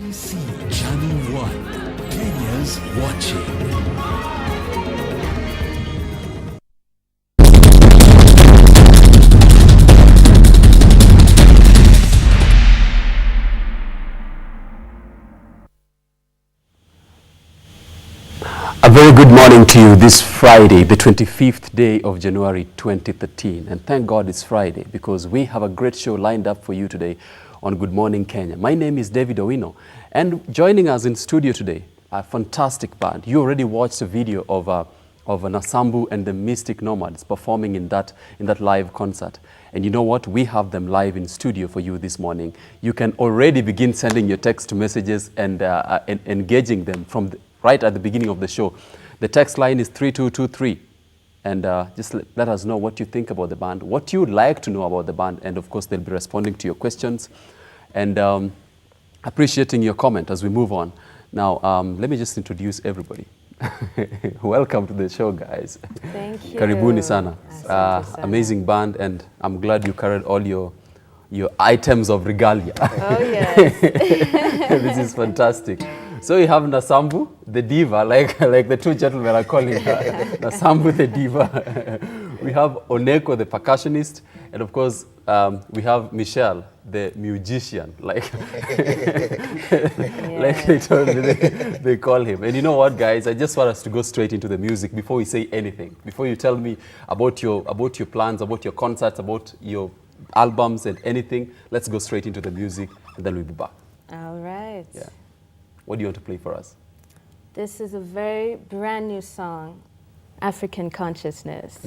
KBC Channel 1, Kenya's watching. A very good morning to you this Friday, the 25th day of January 2013. And thank God it's Friday because we have a great show lined up for you today on Good Morning Kenya. My name is David Owino, and joining us in studio today, a fantastic band. You already watched a video of Nasambu and the Mystic Nomads performing in that live concert. And you know what? We have them live in studio for you this morning. You can already begin sending your text messages and engaging them from right at the beginning of the show. The text line is 3223. And just let us know what you think about the band, what you would like to know about the band. And of course, they'll be responding to your questions and appreciating your comment as we move on. Now, let me just introduce everybody. Welcome to the show, guys. Thank you. Karibuni sana. Amazing band, and I'm glad you carried all your items of regalia. Oh, yes. This is fantastic. So you have Nasambu, the diva, like the two gentlemen are calling her. Nasambu, the diva. We have Oneko, the percussionist, and of course we have Michel, the musician, like like they call him. And you know what, guys? I just want us to go straight into the music before we say anything. Before you tell me about your plans, about your concerts, about your albums and anything, let's go straight into the music, and then we'll be back. All right. Yeah. What do you want to play for us? This is a very brand new song, African Consciousness,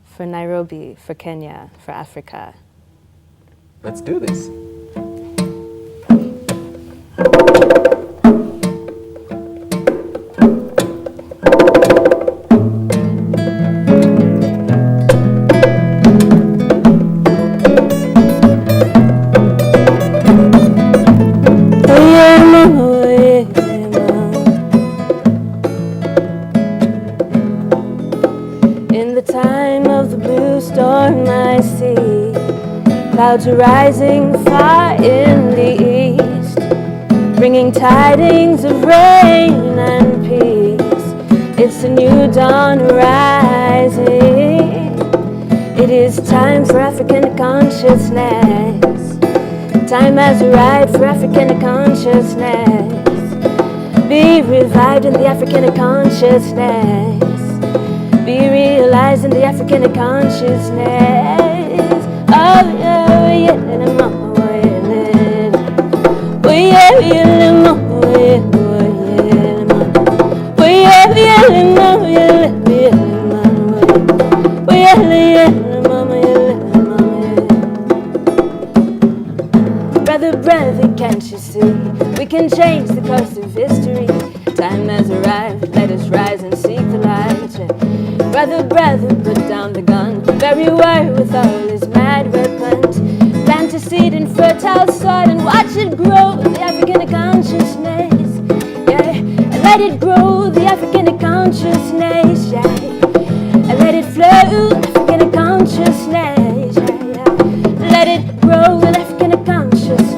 for Nairobi, for Kenya, for Africa. Let's do this. Clouds are rising far in the east, bringing tidings of rain and peace. It's a new dawn rising. It is time for African consciousness. Time has arrived for African consciousness. Be revived in the African consciousness. Be realized in the African consciousness. Oh, yeah. Brother, can't you see? We can change the course of history. Time has arrived, let us rise and seek the light. Brother, put down the gun. Bury war with all his mad weapons. Plant a seed in fertile soil and watch it grow. The African consciousness, yeah. And let it grow, the African consciousness, yeah. And let it flow, the African consciousness, yeah. Let it grow, the African consciousness.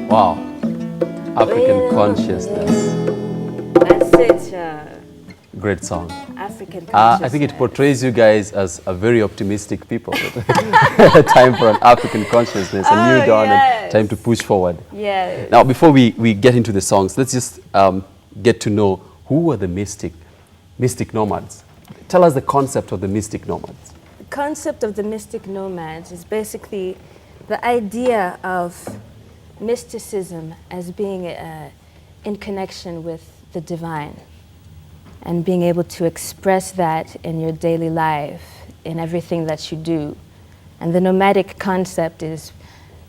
Wow, African consciousness. That's it. Great song. African consciousness. I think it portrays you guys as a very optimistic people. Time for an African consciousness, a new dawn, and time to push forward. Yeah. Now, before we get into the songs, let's just get to know who were the Mystic Nomads. Tell us the concept of the Mystic Nomads. The concept of the Mystic Nomads is basically the idea of mysticism as being in connection with the divine. and being able to express that in your daily life, in everything that you do. And the nomadic concept is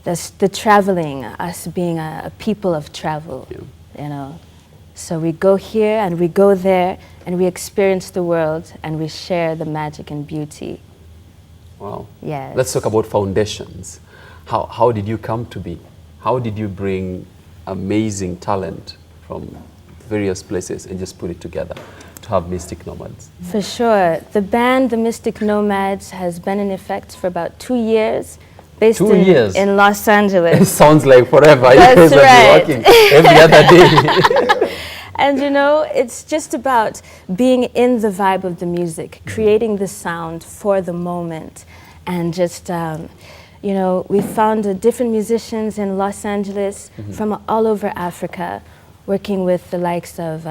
the traveling, us being a people of travel, you know. So we go here and we go there and we experience the world and we share the magic and beauty. Wow. Yes. Let's talk about foundations. How did you come to be? How did you bring amazing talent from various places and just put it together to have Mystic Nomads? For sure. The band, the Mystic Nomads, has been in effect for about 2 years, based 2 years? in Los It Angeles. sounds like forever. That's You guys have been right. working every other day. And you know, it's just about being in the vibe of the music, creating the sound for the moment. And just, you know, we found different musicians in Los Angeles from all over Africa, working with the likes of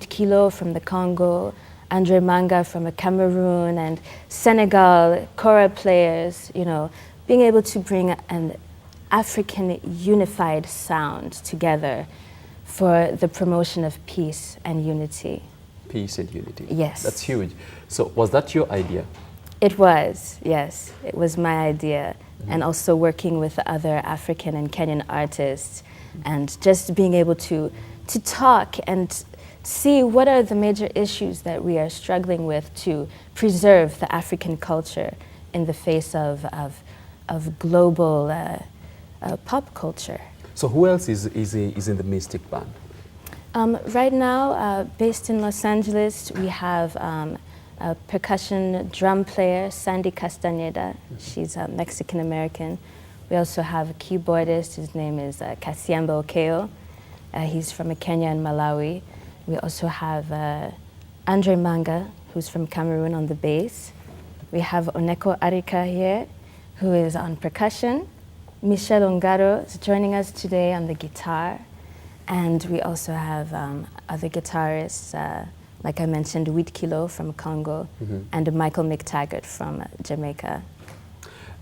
Kilo from the Congo, Andre Manga from Cameroon, and Senegal, kora players, you know, being able to bring an African unified sound together for the promotion of peace and unity. Peace and unity. Yes. That's huge. So was that your idea? It was, yes. It was my idea. And also working with other African and Kenyan artists and just being able to talk and see what are the major issues that we are struggling with to preserve the African culture in the face of global pop culture. So who else is in the Mystic band? Right now, based in Los Angeles, we have a percussion drum player, Sandy Castaneda. She's Mexican-American. We also have a keyboardist. His name is Kasiamba Okeo. He's from Kenya and Malawi. We also have Andre Manga, who's from Cameroon on the bass. We have Oneko Arika here, who is on percussion. Michel Ongaro is joining us today on the guitar. And we also have other guitarists, like I mentioned, Kilo from Congo, and Michael McTaggart from Jamaica.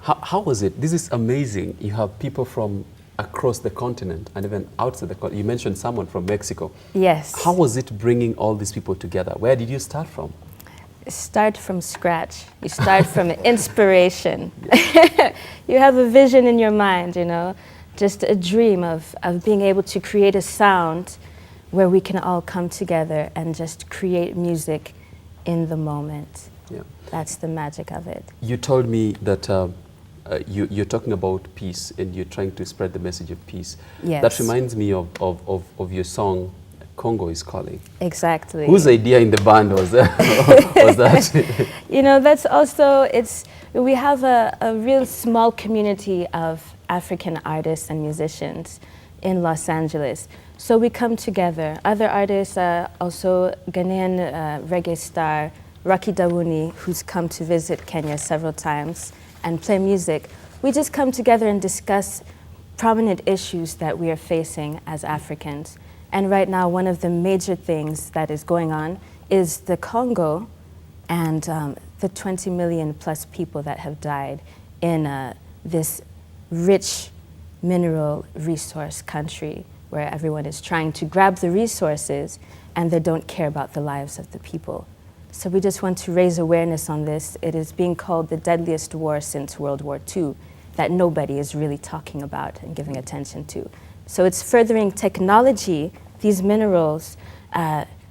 How was it? This is amazing. You have people from across the continent and even outside the continent. You mentioned someone from Mexico. Yes. How was it bringing all these people together? Where did you start from? Start from scratch. You start from inspiration. You have a vision in your mind, you know, just a dream of being able to create a sound where we can all come together and just create music in the moment. Yeah. That's the magic of it. You told me that you're talking about peace and you're trying to spread the message of peace. Yes. That reminds me of your song, Congo is Calling. Exactly. Whose idea in the band was that? was that? You know, that's also, we have a real small community of African artists and musicians in Los Angeles. So we come together. Other artists, also Ghanaian reggae star, Rocky Dawuni, who's come to visit Kenya several times and play music. We just come together and discuss prominent issues that we are facing as Africans. And right now, one of the major things that is going on is the Congo and the 20 million plus people that have died in this rich mineral resource country where everyone is trying to grab the resources and they don't care about the lives of the people. So we just want to raise awareness on this. It is being called the deadliest war since World War II that nobody is really talking about and giving attention to. So it's furthering technology. These minerals,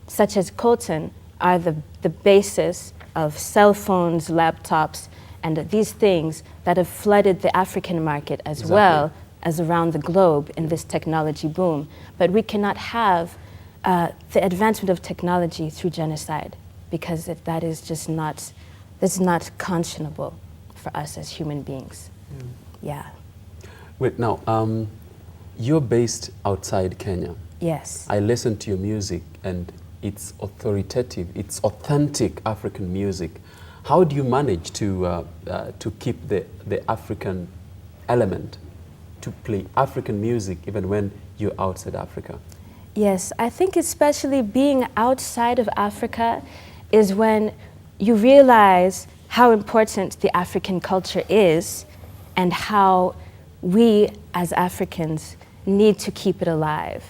such as coltan, are the basis of cell phones, laptops, and these things that have flooded the African market as well as around the globe in this technology boom. But we cannot have the advancement of technology through genocide because that is just not conscionable for us as human beings. Yeah. Wait, now, you're based outside Kenya. Yes. I listen to your music and it's authoritative, it's authentic African music. How do you manage to keep the African element, to play African music even when you're outside Africa? Yes, I think especially being outside of Africa is when you realize how important the African culture is and how we as Africans need to keep it alive,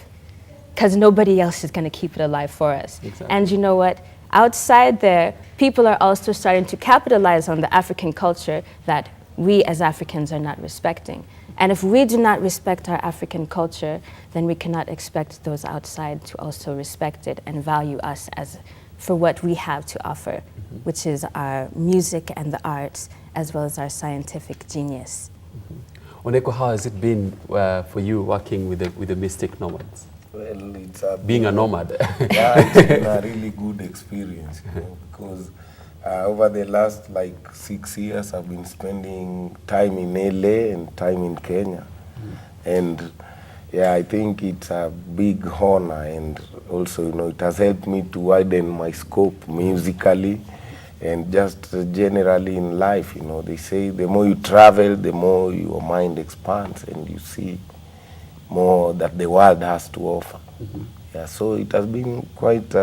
because nobody else is going to keep it alive for us. Exactly. And you know what? outside there, people are also starting to capitalize on the African culture that we as Africans are not respecting. And if we do not respect our African culture, then we cannot expect those outside to also respect it and value us as for what we have to offer, which is our music and the arts, as well as our scientific genius. Oneko, how has it been for you working with the Mystic Nomads? Well, it's Being a nomad. Yeah, it's been a really good experience, you know, because over the last like 6 years, I've been spending time in LA and time in Kenya. And yeah, I think it's a big honor, and also, you know, it has helped me to widen my scope musically and just generally in life. You know, they say the more you travel, the more your mind expands and you see more that the world has to offer. Yeah, so it has been quite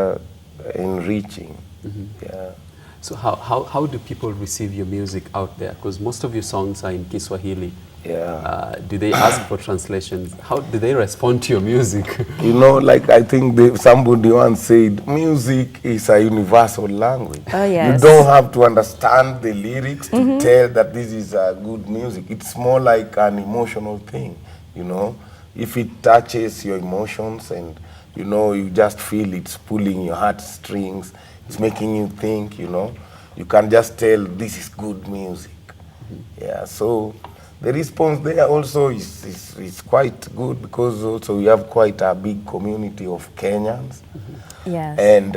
enriching. Yeah. So how do people receive your music out there? Because most of your songs are in Kiswahili. Yeah. Do they ask for translations? How do they respond to your music? You know, like I think somebody once said, music is a universal language. Oh, yes. You don't have to understand the lyrics to tell that this is good music. It's more like an emotional thing, you know. If it touches your emotions and, you know, you just feel it's pulling your heartstrings, it's making you think, you know, you can just tell this is good music. Yeah, so the response there also is quite good, because also we have quite a big community of Kenyans. Yes. And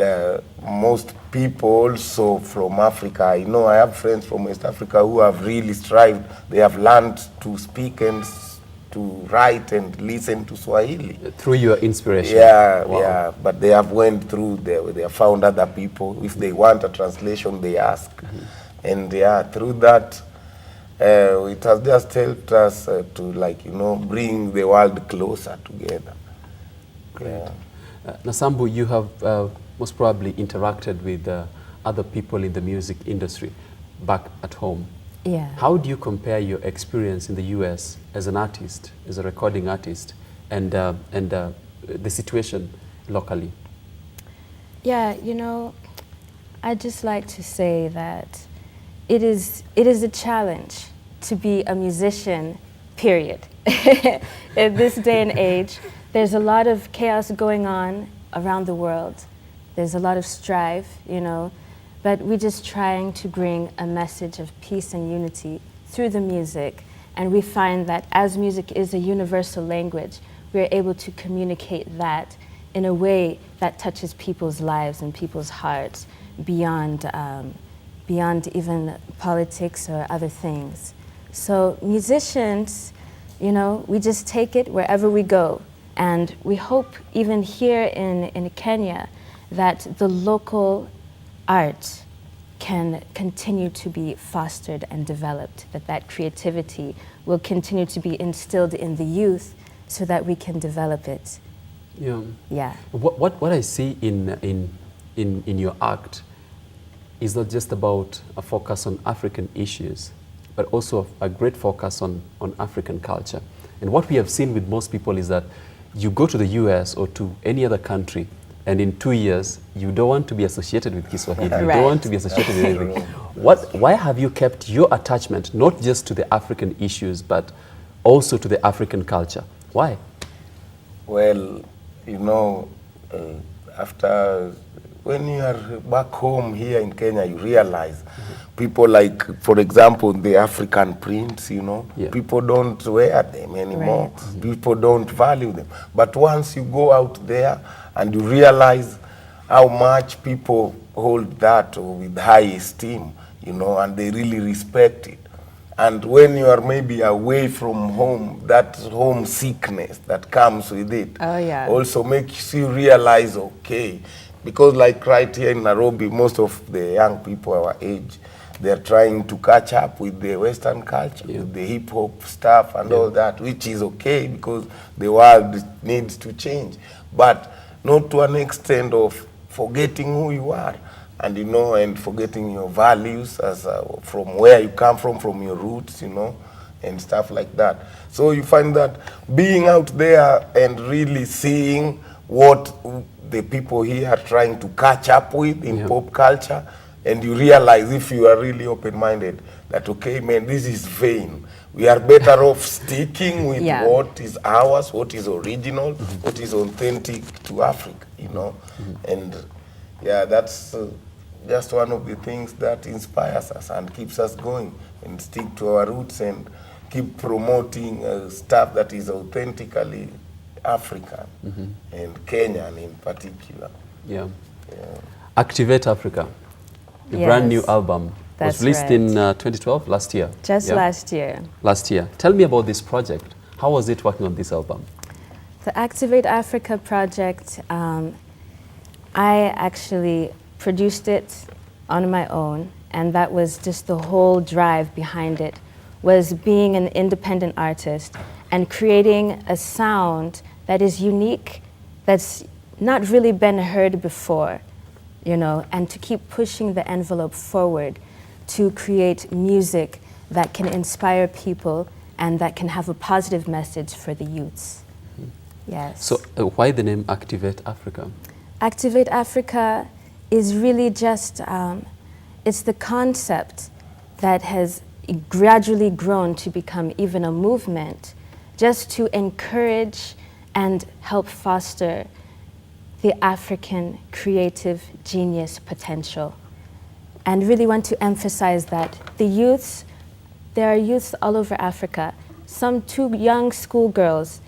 most people also from Africa. I know I have friends from West Africa who have really strived. They have learned to speak and to write and listen to Swahili. Through your inspiration? Yeah, wow. yeah. But they have went through, they have found other people. If they want a translation, they ask. And yeah, through that, it has just helped us to, like, you know, bring the world closer together. Yeah. Nasambu, you have most probably interacted with other people in the music industry back at home. Yeah. How do you compare your experience in the US as an artist, as a recording artist, and the situation locally? Yeah, you know, I'd just like to say that it is a challenge to be a musician, period. In this day and age, there's a lot of chaos going on around the world. There's a lot of strife, you know, but we're just trying to bring a message of peace and unity through the music. And we find that as music is a universal language, we're able to communicate that in a way that touches people's lives and people's hearts beyond even politics or other things. So musicians, you know, we just take it wherever we go. And we hope even here in Kenya that the local art can continue to be fostered and developed, that creativity will continue to be instilled in the youth so that we can develop it. Yeah. Yeah. What I see in your act is not just about a focus on African issues, but also a great focus on African culture. And what we have seen with most people is that you go to the US or to any other country, and in 2 years, you don't want to be associated with Kiswahili. You Right. don't want to be associated with anything. Why have you kept your attachment, not just to the African issues, but also to the African culture? Why? Well, you know, when you are back home here in Kenya, you realize people like, for example, the African prints, you know, Yeah. people don't wear them anymore. Right. People don't value them. But once you go out there and you realize how much people hold that with high esteem, you know, and they really respect it. And when you are maybe away from home, that homesickness that comes with it Oh, yeah. also makes you realize, okay, because like right here in Nairobi, most of the young people our age, they're trying to catch up with the Western culture, Yeah. with the hip hop stuff and all that, which is okay because the world needs to change, but not to an extent of forgetting who you are, and you know, and forgetting your values as from where you come from your roots, you know, and stuff like that. So you find that being out there and really seeing what the people here are trying to catch up with in pop culture. And you realize, if you are really open-minded, that, okay, man, this is vain. We are better off sticking with what is ours, what is original, what is authentic to Africa, you know. And yeah, that's just one of the things that inspires us and keeps us going, and stick to our roots and keep promoting stuff that is authentically African and Kenyan in particular. Activate Africa, a brand new album. That's was released in 2012, last year. Just last year. Last year. Tell me about this project. How was it working on this album? The Activate Africa project, I actually produced it on my own, and that was just the whole drive behind it, was being an independent artist and creating a sound that is unique, that's not really been heard before, you know, and to keep pushing the envelope forward to create music that can inspire people and that can have a positive message for the youths. Yes. So why the name Activate Africa? Activate Africa is really just, it's the concept that has gradually grown to become even a movement, just to encourage and help foster the African creative genius potential. And really want to emphasize that the youths, there are youths all over Africa. Some 2 young schoolgirls,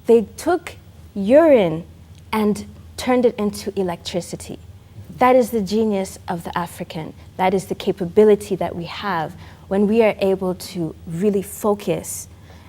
they took urine and turned it into electricity. That is the genius of the African. That is the capability that we have when we are able to really focus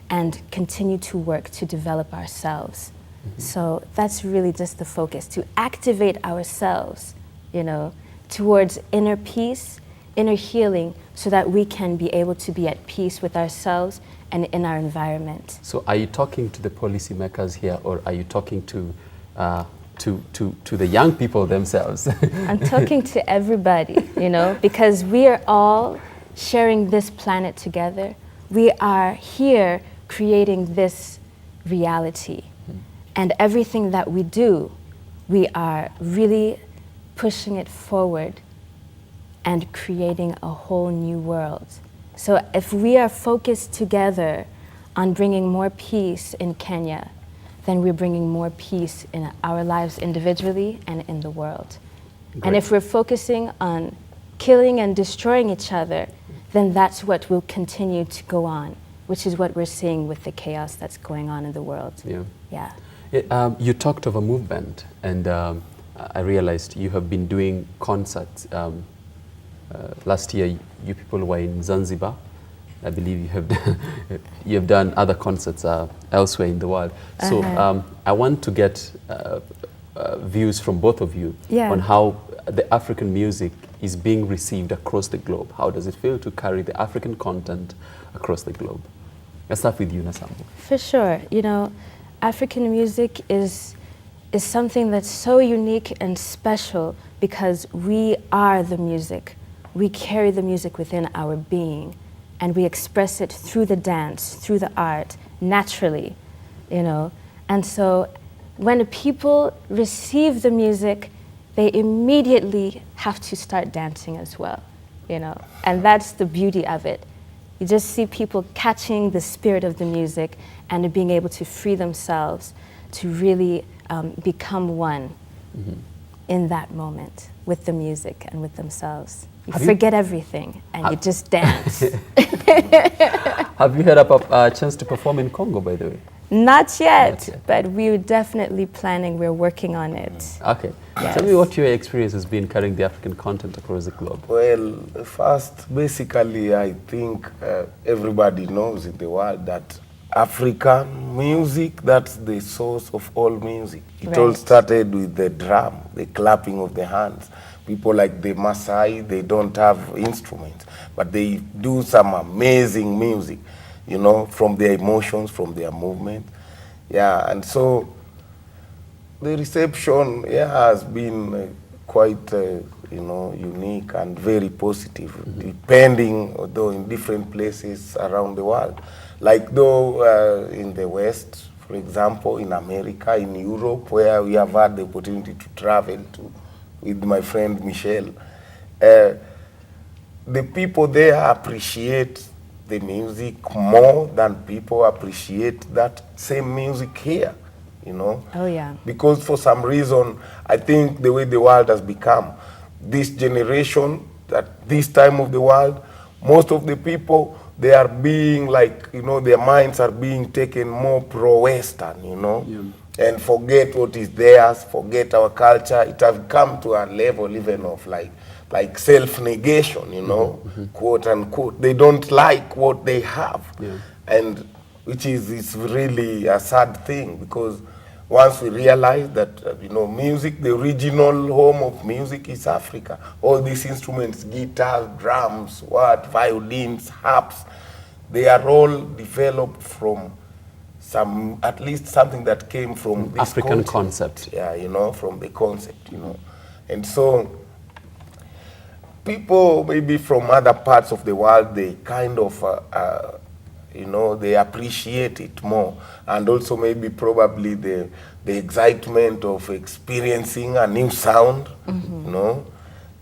and continue to work to develop ourselves. So that's really just the focus, to activate ourselves, you know, towards inner peace, inner healing, so that we can be able to be at peace with ourselves and in our environment. So are you talking to the policymakers here, or are you talking to the young people themselves? I'm talking to everybody, you know, because we are all sharing this planet together. We are here creating this reality. And everything that we do, we are really pushing it forward and creating a whole new world. So if we are focused together on bringing more peace in Kenya, then we're bringing more peace in our lives individually and in the world. Great. And if we're focusing on killing and destroying each other, then that's what will continue to go on, which is what we're seeing with the chaos that's going on in the world. Yeah. You talked of a movement, and I realized you have been doing concerts. Last year, you people were in Zanzibar. I believe you have done other concerts elsewhere in the world. So I want to get views from both of you on how the African music is being received across the globe. How does it feel to carry the African content across the globe? Let's start with you, Nasambu. For sure. You know, African music is something that's so unique and special because we are the music. We carry the music within our being, and we express it through the dance, through the art, naturally, you know. And so when people receive the music, they immediately have to start dancing as well, you know. And that's the beauty of it. You just see people catching the spirit of the music and being able to free themselves to really become one in that moment with the music and with themselves. You forget everything and you just dance. Have you had a chance to perform in Congo, by the way? Not yet, but we're definitely planning, we're working on it. Okay. Yes. Tell me what your experience has been carrying the African content across the globe. Well, first, basically, I think everybody knows in the world that African music, that's the source of all music. It all started with the drum, the clapping of the hands. People like the Maasai, they don't have instruments, but they do some amazing music, you know, from their emotions, from their movement. Yeah, and so the reception, has been quite, you know, unique and very positive, depending, although in different places around the world. Like though in the West, for example, in America, in Europe, where we have had the opportunity to travel to with my friend Michel. The people there appreciate the music more than people appreciate that same music here, you know? Oh, yeah. Because for some reason, I think the way the world has become, this generation, at this time of the world, most of the people, they are being like, you know, their minds are being taken more pro-Western, you know? Yeah. And forget what is theirs, forget our culture. It has come to a level even of like self-negation, you know, quote unquote. They don't like what they have. Yeah. And which is it's really a sad thing, because once we realize that, you know, music, the original home of music is Africa. All these instruments, guitars, drums, violins, harps, they are all developed from at least something that came from this African concept. Yeah, you know, from the concept, you know. And so people maybe from other parts of the world, they kind of, you know, they appreciate it more. And also maybe probably the excitement of experiencing a new sound, you know.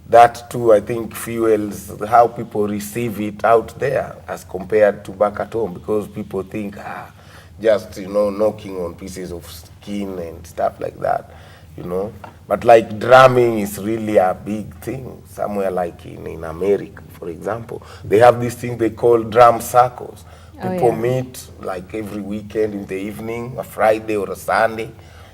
That too, I think, fuels how people receive it out there as compared to back at home, because people think, just, you know, knocking on pieces of skin and stuff like that, you know. But like drumming is really a big thing. Somewhere like in America, for example, they have this thing they call drum circles. People meet like every weekend in the evening, a Friday or a Sunday,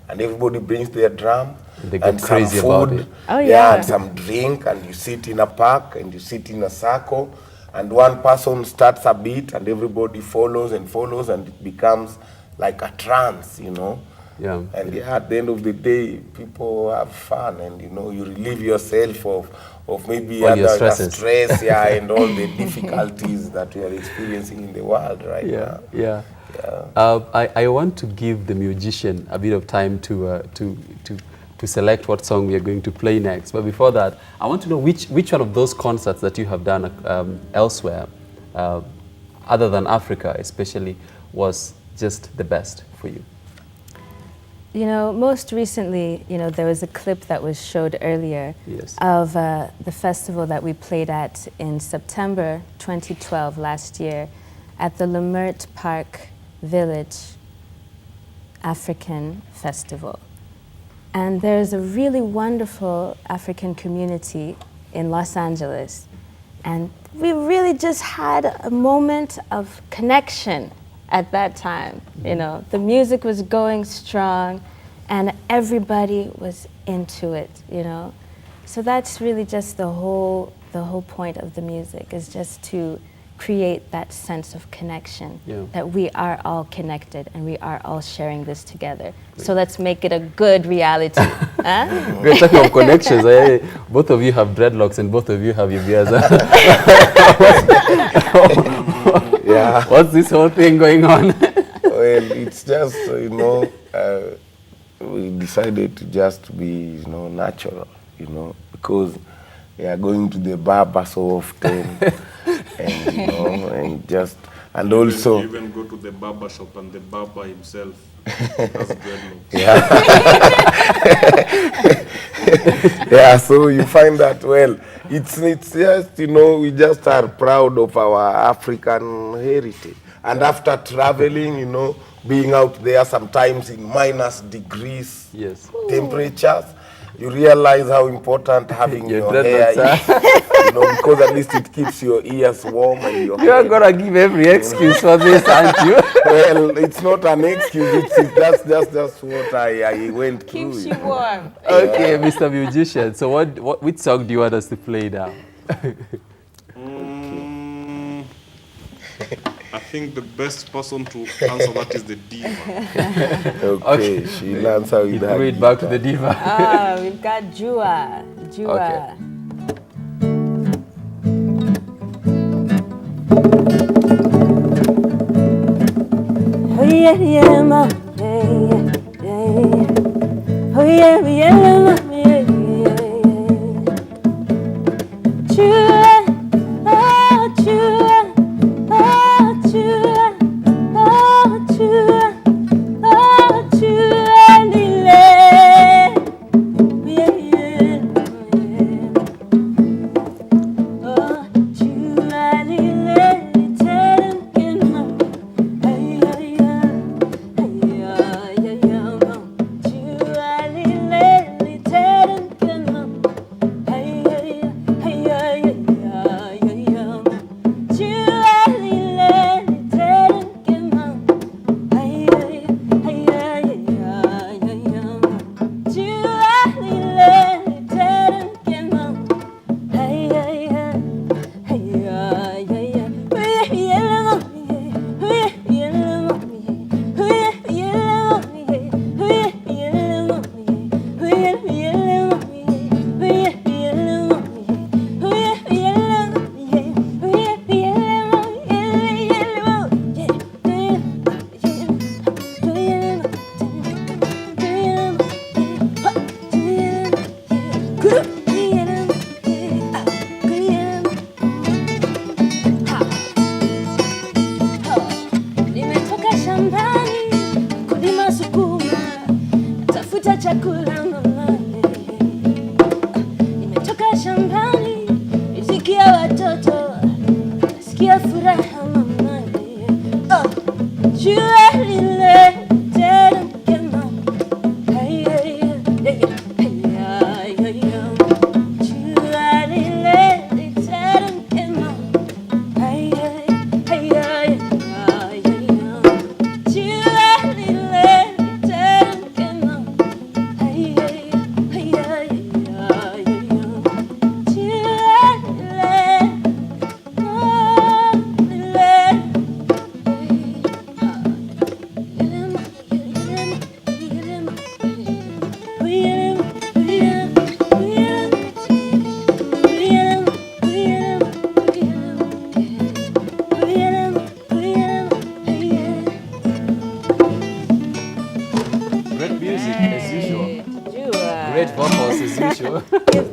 and everybody brings their drum they go and crazy some food, about it. And some drink, and you sit in a park and you sit in a circle, and one person starts a beat and everybody follows, and it becomes like a trance, you know. Yeah. And at the end of the day, people have fun, and you know, you relieve yourself of maybe all other stress, and all the difficulties that we are experiencing in the world right now. Yeah. I want to give the musician a bit of time to select what song we are going to play next. But before that, I want to know which one of those concerts that you have done elsewhere, other than Africa especially, was just the best for you. You know, most recently, you know, there was a clip that was showed earlier of the festival that we played at in September 2012 last year at the Leimert Park Village African Festival. And there's a really wonderful African community in Los Angeles. And we really just had a moment of connection at that time. You know, the music was going strong and everybody was into it, you know. So that's really just the whole point of the music, is just to create that sense of connection, that we are all connected and we are all sharing this together. So let's make it a good reality. Huh? We're talking of connections. Both of you have dreadlocks and both of you have your beards. What's this whole thing going on? Well, it's just, you know, we decided to just be, you know, natural, you know, because we are going to the barber so often. And, you know, and also... You even go to the barber shop and the barber himself has dreadlocks. Yeah, so you find that, well, it's just, you know, we just are proud of our African heritage. And after traveling, you know, being out there sometimes in -degrees temperatures, you realize how important having your hair is, you know, because at least it keeps your ears warm and your You are going to give every excuse for this, aren't you? Well, it's not an excuse, that's just what I went through. Keeps you warm. Okay, Mr. Musician, so which song do you want us to play now? I think the best person to answer that is the diva. Okay, she'll answer with that. Throw it back to the diva. We've got Jua. Okay. Oh yeah, yeah, ma, yeah, yeah. Oh yeah, yeah, ma, yeah, yeah. Jua, oh Jua, oh Jua, oh Jua, oh Give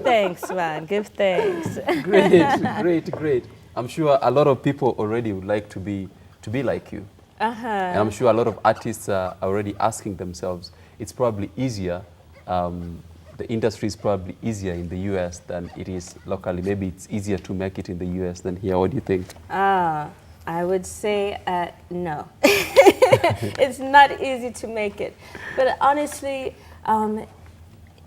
thanks, man. Give thanks. Great. I'm sure a lot of people already would like to be like you. And I'm sure a lot of artists are already asking themselves, it's probably easier, the industry is probably easier in the US than it is locally. Maybe it's easier to make it in the US than here. What do you think? I would say no. It's not easy to make it. But honestly,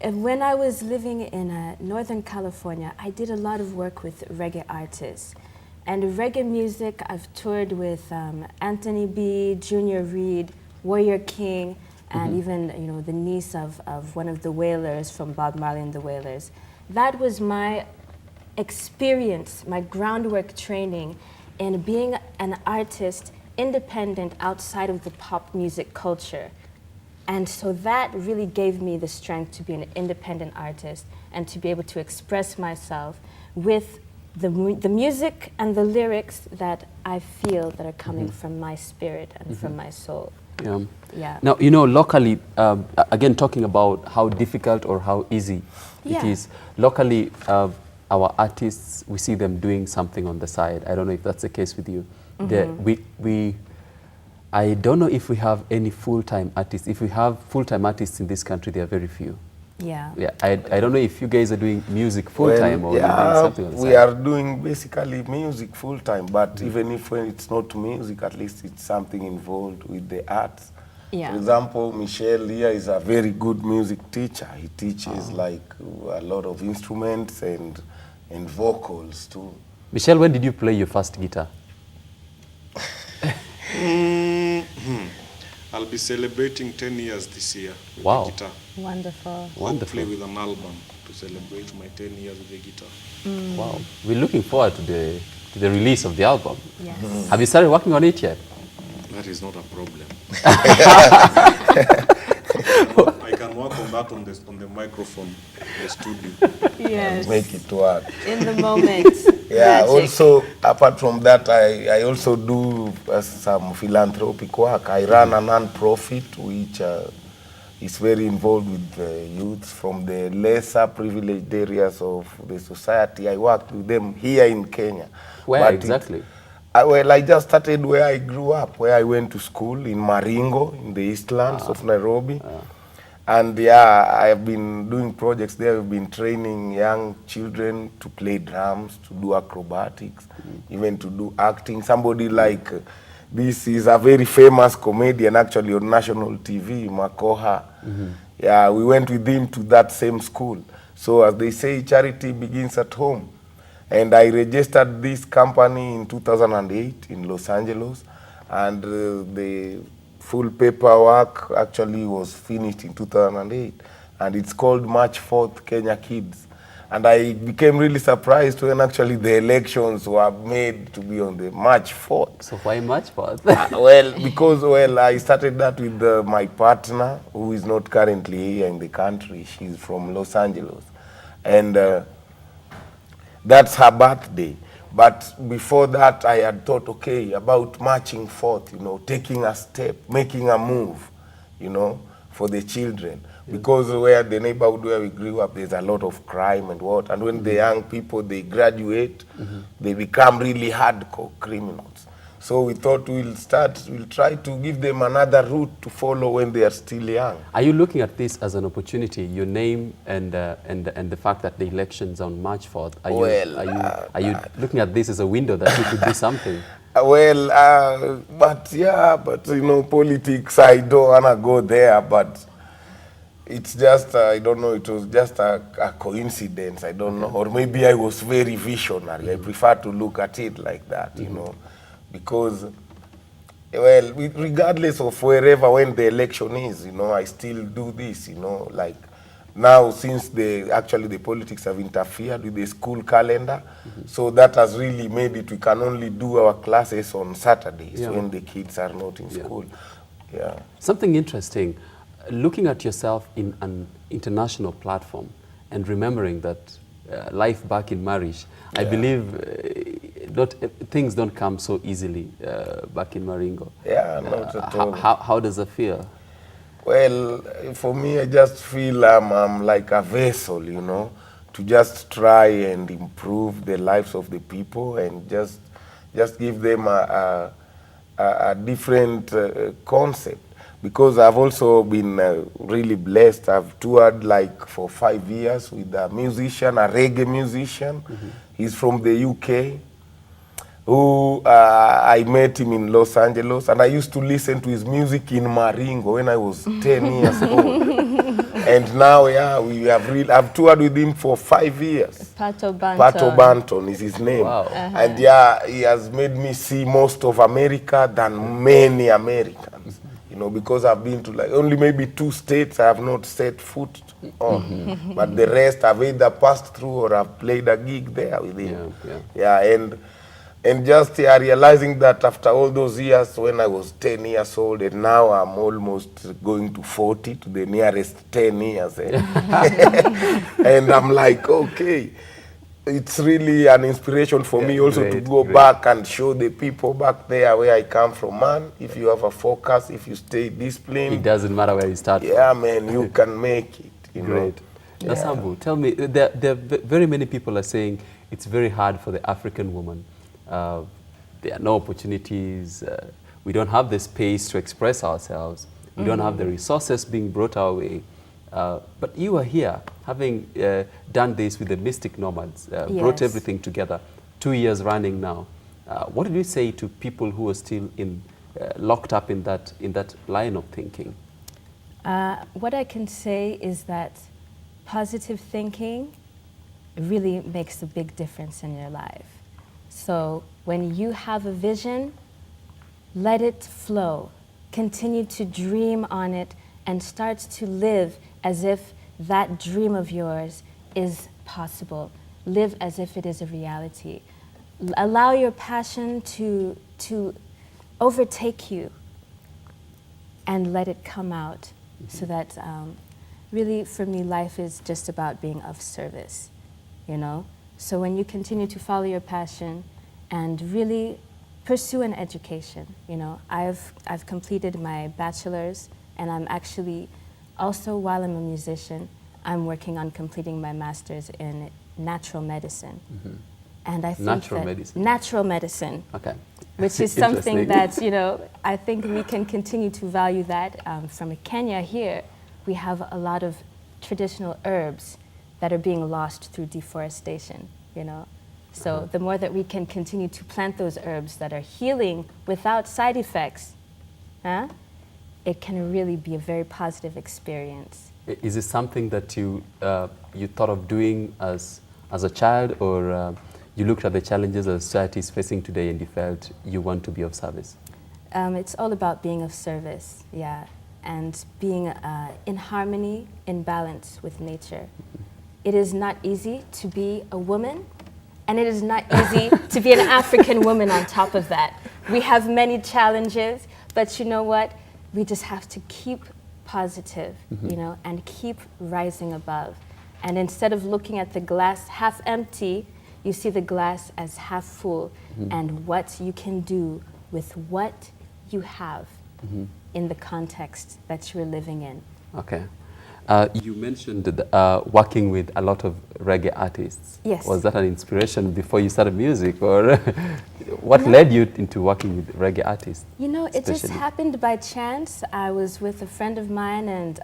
when I was living in Northern California, I did a lot of work with reggae artists. And reggae music, I've toured with Anthony B, Junior Reid, Warrior King, and even the niece of one of the Wailers from Bob Marley and the Wailers. That was my experience, my groundwork training in being an artist independent outside of the pop music culture. And so that really gave me the strength to be an independent artist and to be able to express myself with the music and the lyrics that I feel that are coming from my spirit and from my soul. Yeah. Now, locally, again, talking about how difficult or how easy it is, locally, our artists, we see them doing something on the side. I don't know if that's the case with you. I don't know if we have any full-time artists. If we have full-time artists in this country, there are very few. Yeah. I don't know if you guys are doing music full-time or doing something on the side. We are doing basically music full-time, but even if when it's not music, at least it's something involved with the arts. Yeah. For example, Michel here is a very good music teacher. He teaches like a lot of instruments and vocals too. Michel, when did you play your first guitar? I'll be celebrating 10 years this year with Wow. the guitar. Wonderful. Hopefully with an album to celebrate my 10 years with the guitar. Wow. We're looking forward to the release of the album. Yes. Have you started working on it yet? That is not a problem. I can work on that on the microphone in the studio. Yes. Make it work. In the moment. Yeah, Magic. also, apart from that, I also do some philanthropic work. I run a non-profit which is very involved with the youth from the lesser privileged areas of the society. I work with them here in Kenya. Where exactly? Well, I just started where I grew up, where I went to school in Maringo, in the Eastlands of Nairobi. And yeah, I have been doing projects there. I've been training young children to play drums, to do acrobatics, even to do acting. Somebody like, this is a very famous comedian actually on national TV, Makoha. Yeah, we went with him to that same school. So as they say, charity begins at home. And I registered this company in 2008 in Los Angeles. And the full paperwork actually was finished in 2008, and it's called March 4th Kenya Kids. And I became really surprised when actually the elections were made to be on the March 4th. So why March 4th? Well, because I started that with my partner, who is not currently here in the country. She's from Los Angeles, and that's her birthday. But before that, I had thought, okay, about marching forth, taking a step, making a move, for the children. Because where the neighborhood where we grew up, there's a lot of crime and what. And when the young people, they graduate, they become really hardcore criminals. So we thought we'll try to give them another route to follow when they are still young. Are you looking at this as an opportunity? Your name and the fact that the election's on March 4th. Are you looking at this as a window that you could do something? But yeah, but you know, politics, I don't wanna go there, but it's just, I don't know, it was just a coincidence, I don't know, or maybe I was very visionary. I prefer to look at it like that, you know, because, well, regardless of wherever, when the election is, you know, I still do this, you know, like, now, since actually the politics have interfered with the school calendar, so that has really made it, we can only do our classes on Saturdays when the kids are not in school. Yeah. Something interesting, looking at yourself in an international platform and remembering that life back in marriage, I believe things don't come so easily back in Maringo. Yeah, not at all. How does it feel? Well, for me, I just feel I'm like a vessel, you know, to just try and improve the lives of the people and just give them a different concept. Because I've also been really blessed. I've toured like for 5 years with a musician, a reggae musician. He's from the UK. Who I met him in Los Angeles, and I used to listen to his music in Maringo when I was 10 years old. And now, yeah, I've toured with him for 5 years. Pato Banton. Pato Banton is his name. Wow. And yeah, he has made me see most of America than many Americans. You know, because I've been to like only maybe 2 states I have not set foot on. But the rest I've either passed through or I've played a gig there with him. And just realizing that after all those years, when I was 10 years old, and now I'm almost going to 40, to the nearest 10 years. And I'm like, okay, it's really an inspiration for me also to go back and show the people back there where I come from, man. If you have a focus, if you stay disciplined. It doesn't matter where you start from. Yeah, man, you can make it. You know? Nasambu, tell me, there very many people are saying it's very hard for the African woman. There are no opportunities. We don't have the space to express ourselves. We don't have the resources being brought our way. But you are here, having done this with the Mystic Nomads, brought everything together, 2 years running now. What did you say to people who are still locked up in that line of thinking? What I can say is that positive thinking really makes a big difference in your life. So when you have a vision, let it flow. Continue to dream on it and start to live as if that dream of yours is possible. Live as if it is a reality. Allow your passion to overtake you and let it come out. So that really for me life is just about being of service, you know? So when you continue to follow your passion and really pursue an education, you know, I've completed my bachelor's, and I'm actually also, while I'm a musician, I'm working on completing my master's in natural medicine. And I think natural medicine. Okay. Which is something that, you know, I think we can continue to value that. From Kenya here, we have a lot of traditional herbs that are being lost through deforestation, you know. So the more that we can continue to plant those herbs that are healing without side effects, it can really be a very positive experience. Is it something that you thought of doing as a child, or you looked at the challenges that society is facing today and you felt you want to be of service? It's all about being of service, yeah, and being in harmony, in balance with nature. It is not easy to be a woman, and it is not easy to be an African woman on top of that. We have many challenges, but you know what? We just have to keep positive, you know, and keep rising above. And instead of looking at the glass half empty, you see the glass as half full, and what you can do with what you have in the context that you're living in. Okay. You mentioned working with a lot of reggae artists. Yes. Was that an inspiration before you started music, or what led you into working with reggae artists? You know, it just happened by chance. I was with a friend of mine, and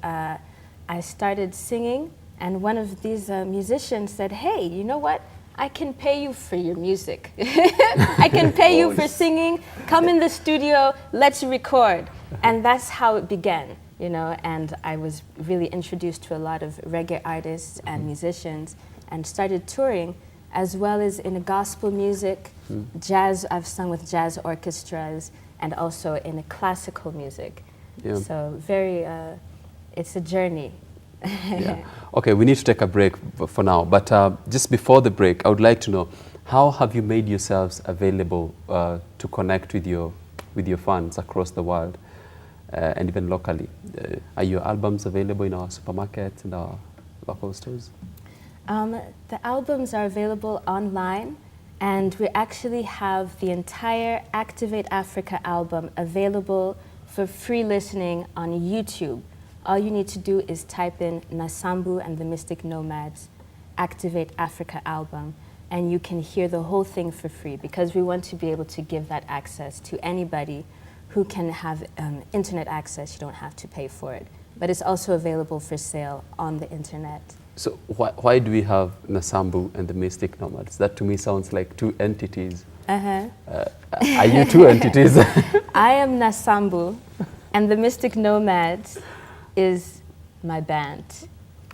I started singing, and one of these musicians said, hey, you know what? I can pay you for your music. I can pay you for singing. Come in the studio, let's record. And that's how it began, you know, and I was really introduced to a lot of reggae artists and musicians and started touring, as well as in gospel music, jazz. I've sung with jazz orchestras, and also in classical music. Yeah. So very, it's a journey. Yeah. Okay, we need to take a break for now, but just before the break, I would like to know, how have you made yourselves available to connect with your fans across the world and even locally? Are your albums available in our supermarkets and our local stores? The albums are available online, and we actually have the entire Activate Africa album available for free listening on YouTube. All you need to do is type in Nasambu and the Mystic Nomads Activate Africa album, and you can hear the whole thing for free, because we want to be able to give that access to anybody who can have internet access. You don't have to pay for it. But it's also available for sale on the internet. So why do we have Nasambu and the Mystic Nomads? That to me sounds like two entities. Are you two entities? I am Nasambu, and the Mystic Nomads is my band.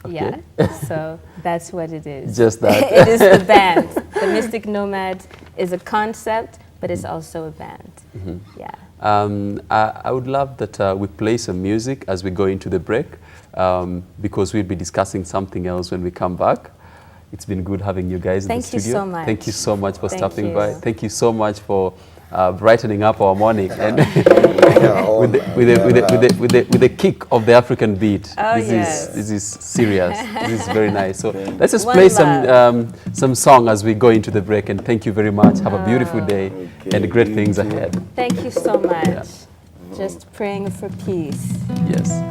Okay. Yeah, so that's what it is. Just that. It is the band. The Mystic Nomads is a concept, but it's also a band. Yeah. I would love that we play some music as we go into the break, because we'll be discussing something else when we come back. It's been good having you guys in the studio. Thank you so much. Thank you so much for Thank stopping you. by. Thank you so much for brightening up our morning and with the kick of the African beat. Oh, This is serious. This is very nice. So let's just One play love. some song as we go into the break. And thank you very much. Have a beautiful day and great things ahead. Thank you so much. Yeah. Just praying for peace. Yes.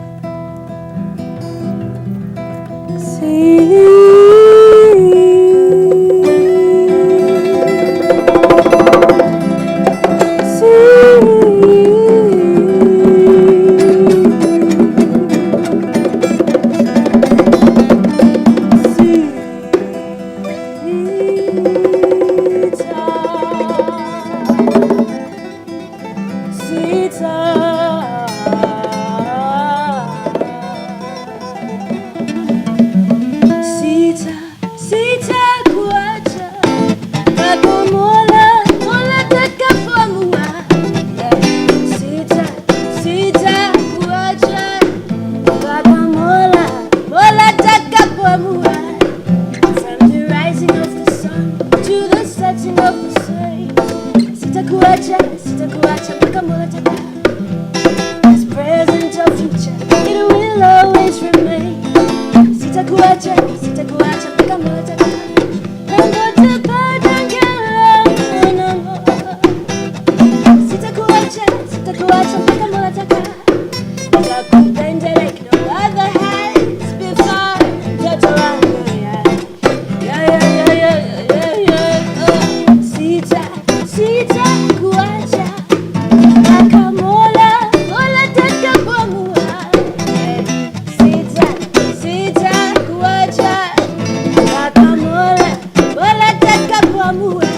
Sitakuacha, Sitakuacha, Pakamola Taka. Past, present or future, it will always remain. Sitakuacha, Sitakuacha, Pakamola Taka. Sitakuacha, Sitakuacha, Pakamola Taka. Nitakupenda like no other has before. Mtoto wangu, yeah. Sitakuacha, Pakamola, Mola takapoamua. Sitakuacha, Pakamola, Mola takapoamua.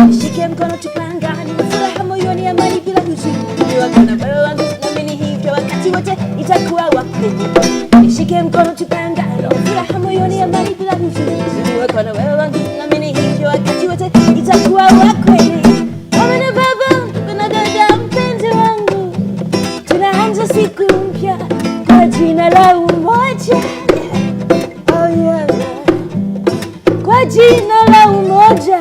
Nishike mkono tupangane, furaha moyoni, amani bila huzuni. Niwakana moyo wangu naamini hivyo, wakati wote itakuwa wa kweli. Nishike mkono tupangane, furaha moyoni, amani bila huzuni. Niwakana moyo wangu naamini hivyo, wakati wote itakuwa wa kweli. Mama na baba, ndugu na dada, mpenzi wangu, tunaanza siku mpya kwa jina la umoja. Oh yeah, yeah. Kwa jina la umoja.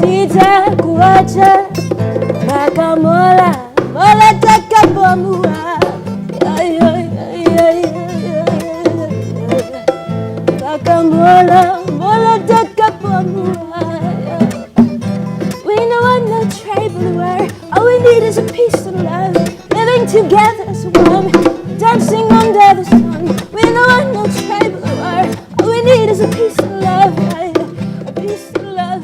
Sitakuacha, Pakamola, Mola takapoamua. Pakamola, Mola takapoamua. We know I'm no tribal war. All we need is a peace and love, living together as one, dancing under the sun. We know I'm no tribal war. All we need is a peace and love, a peace and love.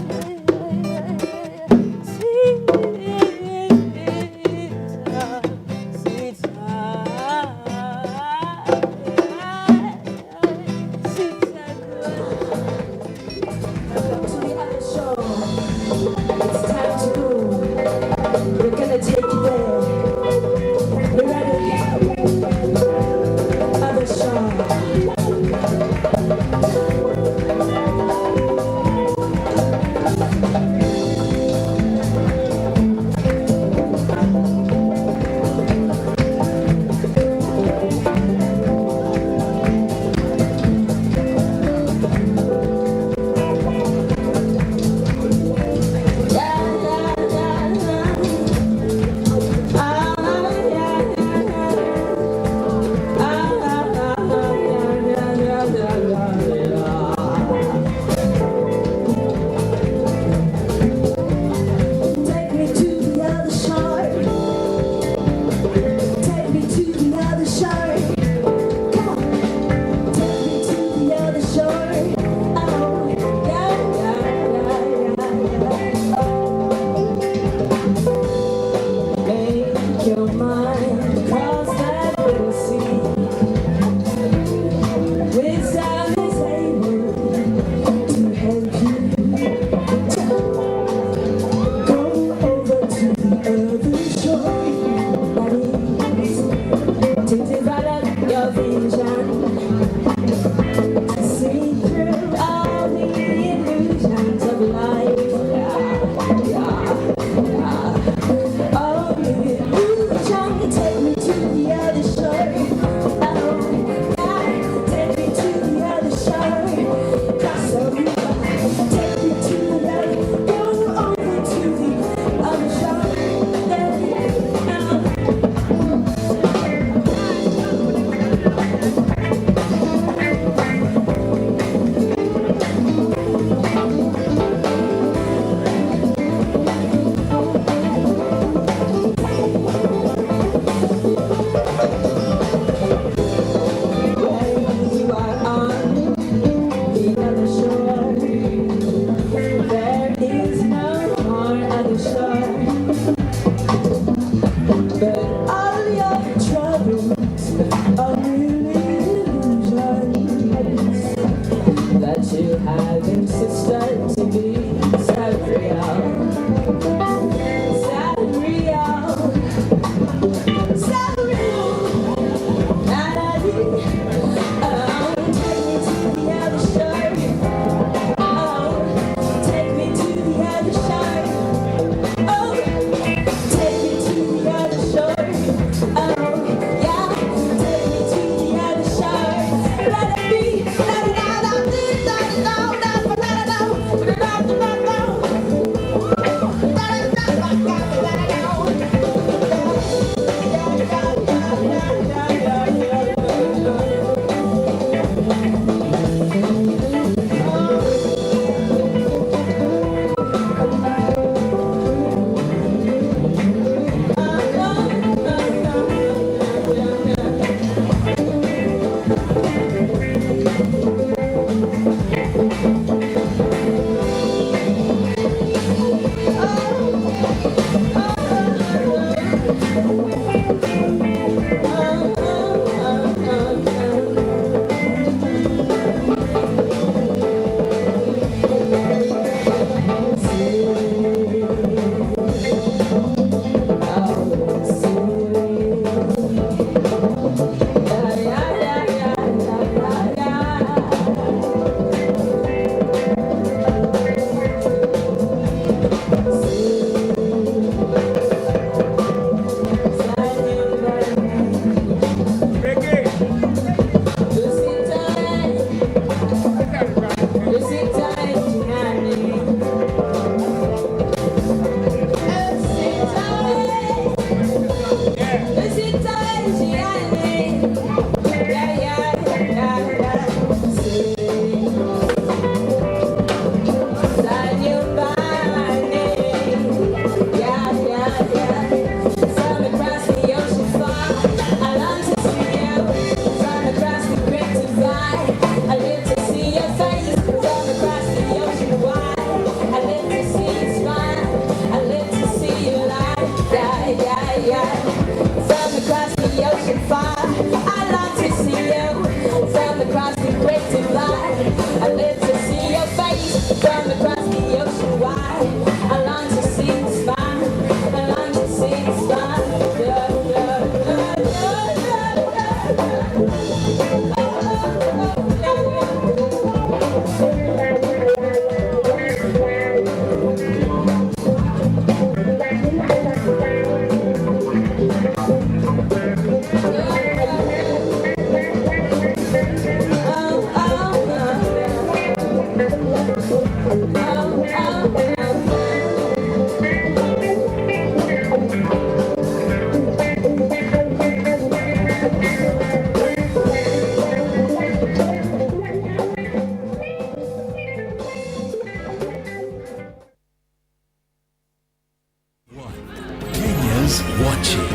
Kenya's watching.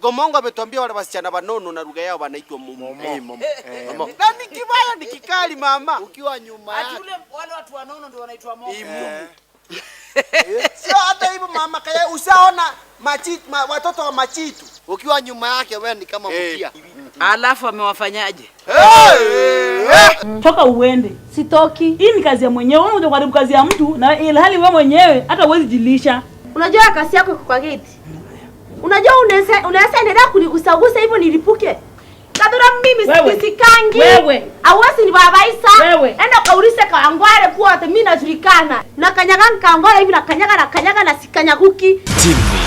Gomongo ametuambia wale wasichana wanono na lugha yao wanaitwa momo. Na ni kibaya ni kikali mama. Ukiwa nyuma yake. Ati wale watu wanono ndio wanaitwa momo. Sio hata hivyo mama, kaya usaona watoto wa machitu. Ukiwa nyuma yake wewe ni kama mkia. Alafu amewafanyaje? Toka uende. Sitoki. Hii ni kazi ya mwenyewe. Wewe unataka karibu kazi ya mtu na ilhali wewe mwenyewe hata huwezi jilisha. Unajua kazi yako iko kwa gate. Unajua unaweza endelea kunigusagusa hivyo nilipuke. Kadura mimi sisikangi. Wewe. Awasi ni babaisa. Wewe. Enda kaurise kaangware kwa hata mimi najulikana. Na kanyaga kaangware hivi na kanyaga na sikanyaguki. Timmy